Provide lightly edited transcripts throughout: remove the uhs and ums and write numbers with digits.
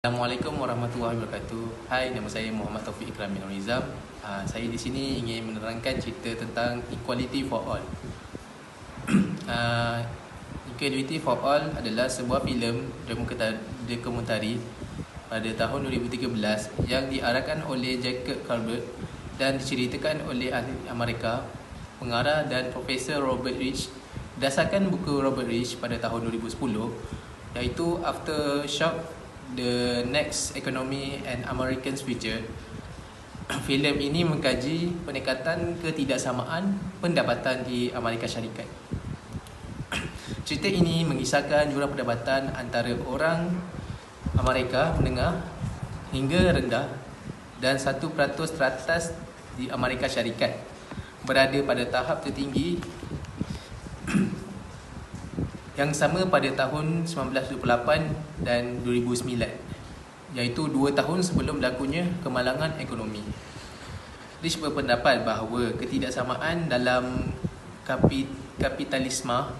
Assalamualaikum warahmatullahi wabarakatuh. Hai, nama saya Muhammad Taufik Ikram bin Rizam. Saya di sini ingin menerangkan cerita tentang Equality for All. Uh, Equality for All adalah sebuah filem dokumentari pada tahun 2013 yang diarahkan oleh Jacob Colbert dan diceritakan oleh ahli Amerika, pengarah dan Profesor Robert Rich berdasarkan buku Robert Rich pada tahun 2010 iaitu Aftershock: The Next Economy and Americans Future. Filem ini mengkaji peningkatan ketidaksamaan pendapatan di Amerika Syarikat. Cerita ini mengisahkan jurang pendapatan antara orang Amerika menengah hingga rendah dan 1% teratas di Amerika Syarikat berada pada tahap tertinggi yang sama pada tahun 1928 dan 2009, iaitu 2 tahun sebelum berlakunya kemalangan ekonomi. Rich berpendapat bahawa ketidaksamaan dalam kapitalisme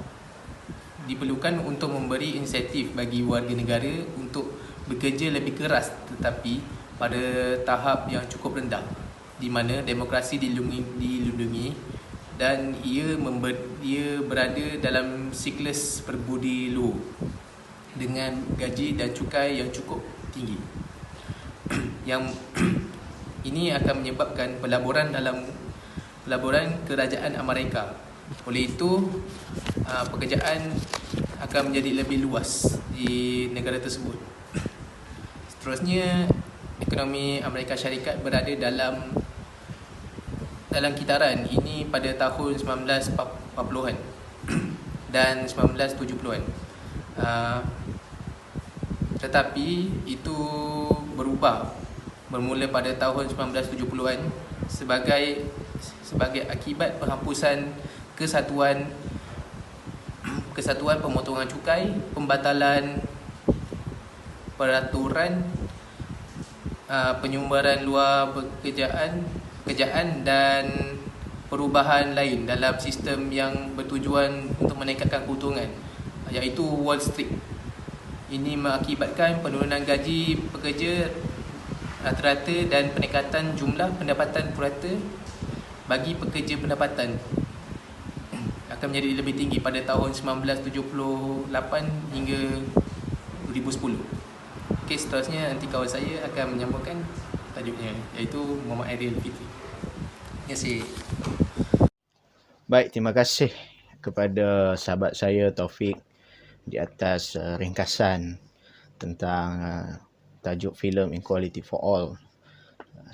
diperlukan untuk memberi insentif bagi warga negara untuk bekerja lebih keras tetapi pada tahap yang cukup rendah, di mana demokrasi dilindungi dan ia berada dalam siklus perbudi luhur dengan gaji dan cukai yang cukup tinggi. Yang ini akan menyebabkan pelaburan kerajaan Amerika. Oleh itu, pekerjaan akan menjadi lebih luas di negara tersebut. Seterusnya, ekonomi Amerika Syarikat berada dalam kitaran ini pada tahun 1940-an dan 1970-an. Tetapi itu berubah bermula pada tahun 1970-an sebagai akibat penghapusan kesatuan pemotongan cukai, pembatalan peraturan penyumbaran luar pekerjaan dan perubahan lain dalam sistem yang bertujuan untuk meningkatkan keuntungan, iaitu Wall Street. Ini mengakibatkan penurunan gaji pekerja rata-rata dan peningkatan jumlah pendapatan purata bagi pekerja pendapatan akan menjadi lebih tinggi pada tahun 1978 hingga 2010. Okey, seterusnya nanti kawan saya akan menyambungkan tajuknya, iaitu Muhammad Aidil Fitri. Terima kasih. Baik, terima kasih kepada sahabat saya Taufik di atas ringkasan tentang tajuk filem Equality for All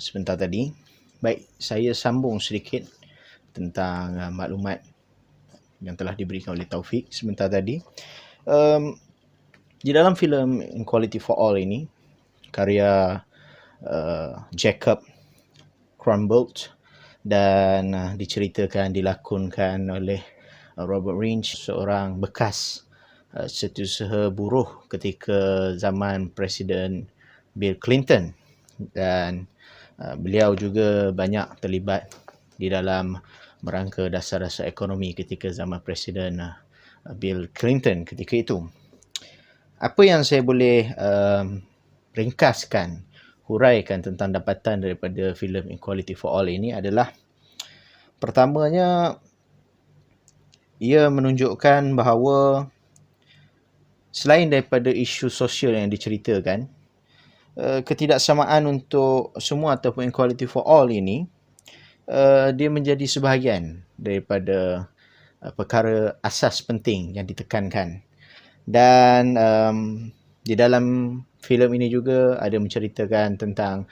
sebentar tadi. Baik, saya sambung sedikit tentang maklumat yang telah diberikan oleh Taufik sebentar tadi. Di dalam filem Equality for All ini, karya Jacob Colbert dan dilakonkan oleh Robert Rich, seorang bekas setiausaha buruh ketika zaman Presiden Bill Clinton, dan beliau juga banyak terlibat di dalam merangka dasar-dasar ekonomi ketika zaman Presiden Bill Clinton ketika itu. Apa yang saya boleh ringkaskan, huraikan tentang dapatan daripada filem Equality for All ini adalah, pertamanya, ia menunjukkan bahawa selain daripada isu sosial yang diceritakan, ketidaksamaan untuk semua ataupun Equality for All ini, dia menjadi sebahagian daripada perkara asas penting yang ditekankan. Dan di dalam filem ini juga ada menceritakan tentang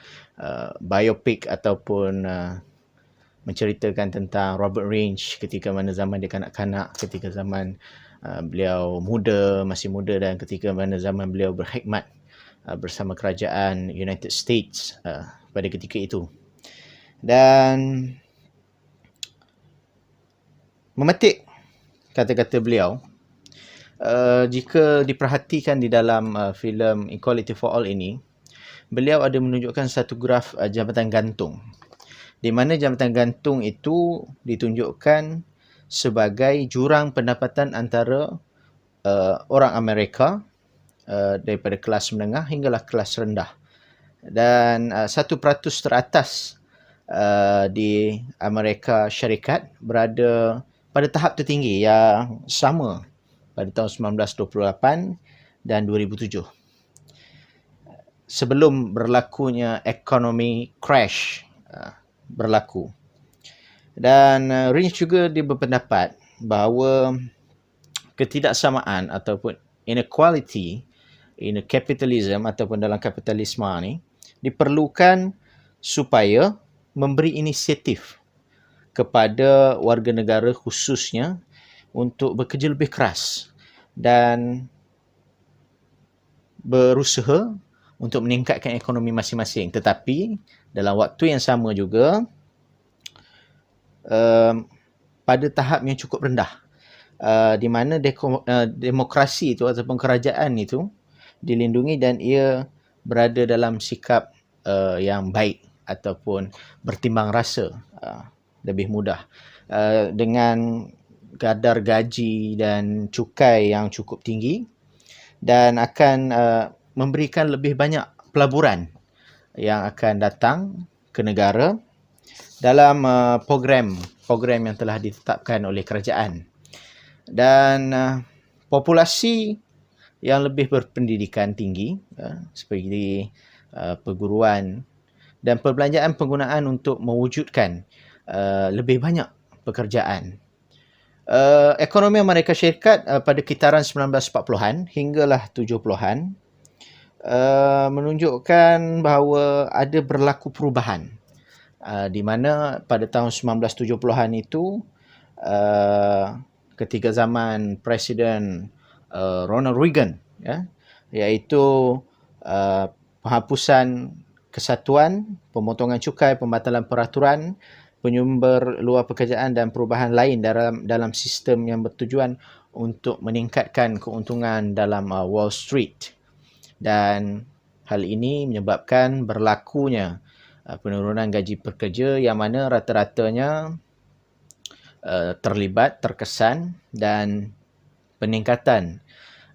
biopik ataupun menceritakan tentang Robert Rich ketika mana zaman dia kanak-kanak, ketika zaman beliau masih muda, dan ketika mana zaman beliau berkhidmat bersama kerajaan United States pada ketika itu. Dan memetik kata-kata beliau, jika diperhatikan di dalam filem Equality for All ini, beliau ada menunjukkan satu graf jabatan gantung, di mana jabatan gantung itu ditunjukkan sebagai jurang pendapatan antara orang Amerika daripada kelas menengah hinggalah kelas rendah. Dan 1% teratas di Amerika Syarikat berada pada tahap tertinggi yang sama pada tahun 1928 dan 2007. Sebelum berlakunya ekonomi crash berlaku. Dan Rich juga dia berpendapat bahawa ketidaksamaan ataupun inequality in capitalism ataupun dalam kapitalisme ni diperlukan supaya memberi inisiatif kepada warga negara khususnya untuk bekerja lebih keras dan berusaha untuk meningkatkan ekonomi masing-masing. Tetapi dalam waktu yang sama juga pada tahap yang cukup rendah, di mana demokrasi itu ataupun kerajaan itu dilindungi dan ia berada dalam sikap yang baik ataupun bertimbang rasa lebih mudah, dengan kadar gaji dan cukai yang cukup tinggi, dan akan memberikan lebih banyak pelaburan yang akan datang ke negara dalam program yang telah ditetapkan oleh kerajaan. Dan populasi yang lebih berpendidikan tinggi seperti perguruan dan perbelanjaan penggunaan untuk mewujudkan lebih banyak pekerjaan. Ekonomi Amerika Syarikat pada kitaran 1940-an hinggalah 70-an menunjukkan bahawa ada berlaku perubahan, di mana pada tahun 1970-an itu ketika zaman Presiden Ronald Reagan, iaitu penghapusan kesatuan, pemotongan cukai, pembatalan peraturan, penyumber luar pekerjaan dan perubahan lain dalam sistem yang bertujuan untuk meningkatkan keuntungan dalam Wall Street. Dan hal ini menyebabkan berlakunya penurunan gaji pekerja yang mana rata-ratanya terkesan dan peningkatan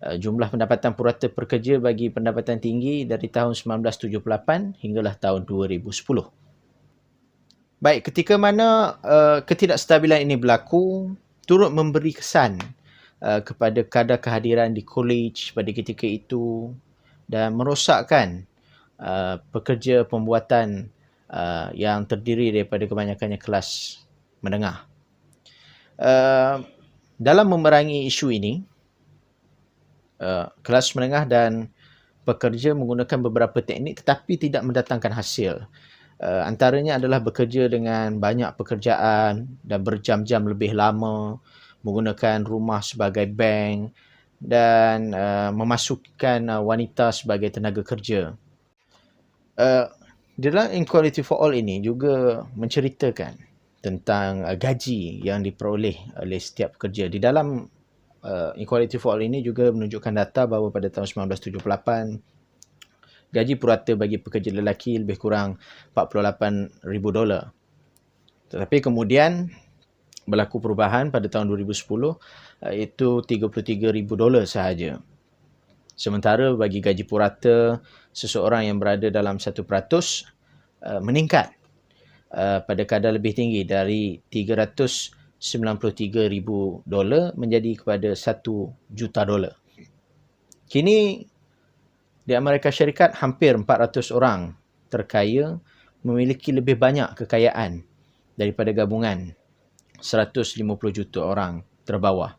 jumlah pendapatan purata pekerja bagi pendapatan tinggi dari tahun 1978 hinggalah tahun 2010. Baik, ketika mana ketidakstabilan ini berlaku, turut memberi kesan kepada kadar kehadiran di kolej pada ketika itu dan merosakkan pekerja pembuatan yang terdiri daripada kebanyakannya kelas menengah. Dalam memerangi isu ini, kelas menengah dan pekerja menggunakan beberapa teknik tetapi tidak mendatangkan hasil. Antaranya adalah bekerja dengan banyak pekerjaan dan berjam-jam lebih lama, menggunakan rumah sebagai bank dan memasukkan wanita sebagai tenaga kerja. Dalam Equality for All ini juga menceritakan tentang gaji yang diperoleh oleh setiap pekerja. Di dalam Equality for All ini juga menunjukkan data bahawa pada tahun 1978 gaji purata bagi pekerja lelaki lebih kurang $48,000. Tetapi kemudian berlaku perubahan pada tahun 2010, iaitu $33,000 sahaja. Sementara bagi gaji purata seseorang yang berada dalam 1% meningkat pada kadar lebih tinggi dari $393,000 menjadi kepada $1 juta. Kini di Amerika Syarikat hampir 400 orang terkaya memiliki lebih banyak kekayaan daripada gabungan 150 juta orang terbawah.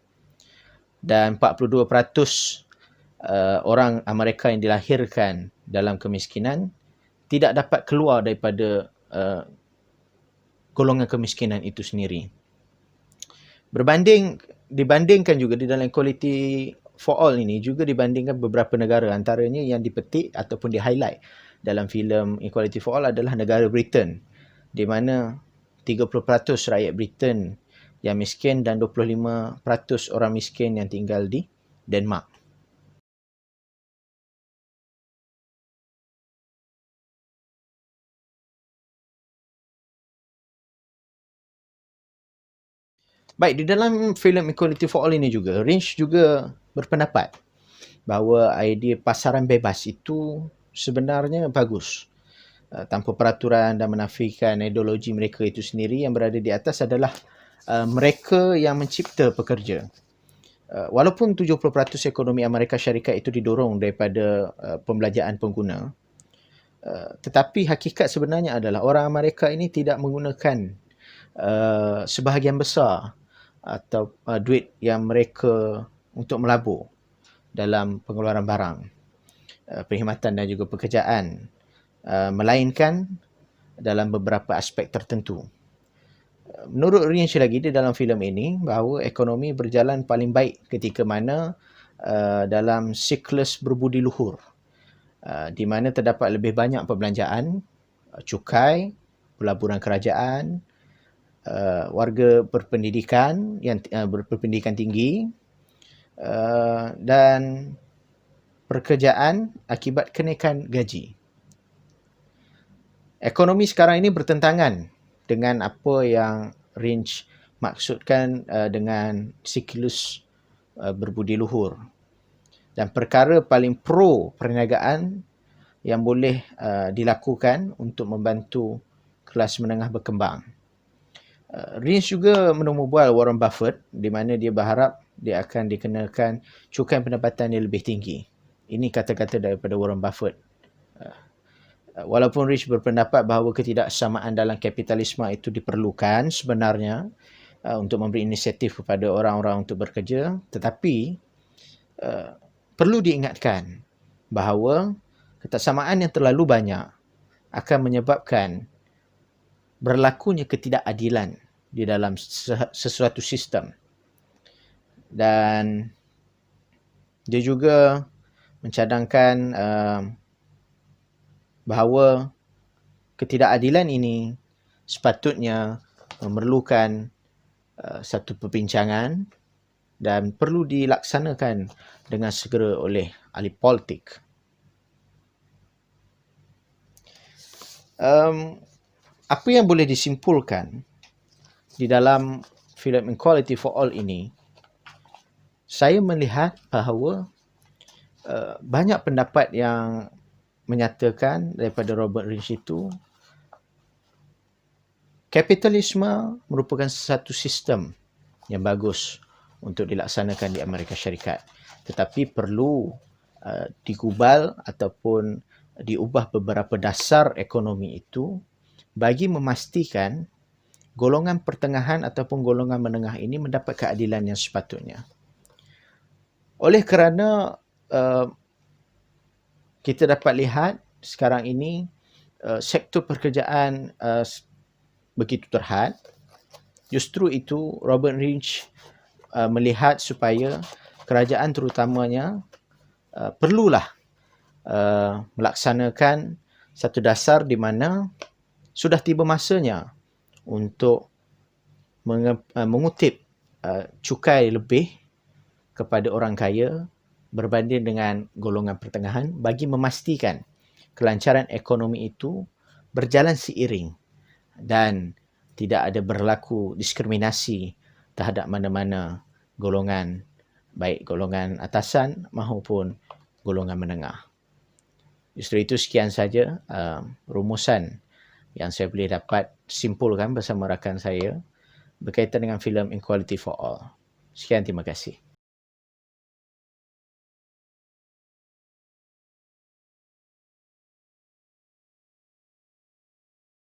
Dan 42% orang Amerika yang dilahirkan dalam kemiskinan tidak dapat keluar daripada golongan kemiskinan itu sendiri. Dibandingkan juga di dalam Equality for All ini juga dibandingkan beberapa negara, antaranya yang dipetik ataupun di-highlight dalam filem Equality for All adalah negara Britain, di mana 30% rakyat Britain yang miskin dan 25% orang miskin yang tinggal di Denmark. Baik, di dalam filem Equality for All ini juga, Rich juga berpendapat bahawa idea pasaran bebas itu sebenarnya bagus. Tanpa peraturan dan menafikan ideologi mereka itu sendiri, yang berada di atas adalah mereka yang mencipta pekerja. Walaupun 70% ekonomi Amerika Syarikat itu didorong daripada pembelanjaan pengguna, tetapi hakikat sebenarnya adalah orang Amerika ini tidak menggunakan sebahagian besar atau duit yang mereka untuk melabur dalam pengeluaran barang, perkhidmatan dan juga pekerjaan, melainkan dalam beberapa aspek tertentu. Menurut Lynch lagi di dalam filem ini, bahawa ekonomi berjalan paling baik ketika mana dalam siklus berbudi luhur, di mana terdapat lebih banyak perbelanjaan, cukai, pelaburan kerajaan, warga berpendidikan yang berpendidikan tinggi, dan pekerjaan akibat kenaikan gaji. Ekonomi sekarang ini bertentangan dengan apa yang Lynch maksudkan dengan siklus berbudi luhur. Dan perkara paling pro perniagaan yang boleh dilakukan untuk membantu kelas menengah berkembang. Lynch juga menemubual Warren Buffett di mana dia berharap dia akan dikenakan cukai pendapatan yang lebih tinggi. Ini kata-kata daripada Warren Buffett. Walaupun Lynch berpendapat bahawa ketidaksamaan dalam kapitalisme itu diperlukan sebenarnya untuk memberi inisiatif kepada orang-orang untuk bekerja, tetapi perlu diingatkan bahawa ketaksamaan yang terlalu banyak akan menyebabkan berlakunya ketidakadilan di dalam sesuatu sistem. Dan dia juga mencadangkan bahawa ketidakadilan ini sepatutnya memerlukan satu perbincangan dan perlu dilaksanakan dengan segera oleh ahli politik. Apa yang boleh disimpulkan di dalam filem Equality for All ini, saya melihat bahawa banyak pendapat yang menyatakan daripada Robert Lynch itu, kapitalisme merupakan satu sistem yang bagus untuk dilaksanakan di Amerika Syarikat, tetapi perlu digubal ataupun diubah beberapa dasar ekonomi itu bagi memastikan golongan pertengahan ataupun golongan menengah ini mendapat keadilan yang sepatutnya. Oleh kerana kita dapat lihat sekarang ini sektor pekerjaan begitu terhad, justru itu Robert Lynch melihat supaya kerajaan terutamanya perlulah melaksanakan satu dasar di mana sudah tiba masanya untuk mengutip cukai lebih kepada orang kaya berbanding dengan golongan pertengahan bagi memastikan kelancaran ekonomi itu berjalan seiring dan tidak ada berlaku diskriminasi terhadap mana-mana golongan, baik golongan atasan maupun golongan menengah. Justru itu sekian saja rumusan yang saya boleh dapat simpulkan bersama rakan saya berkaitan dengan filem Equality for All. Sekian, terima kasih.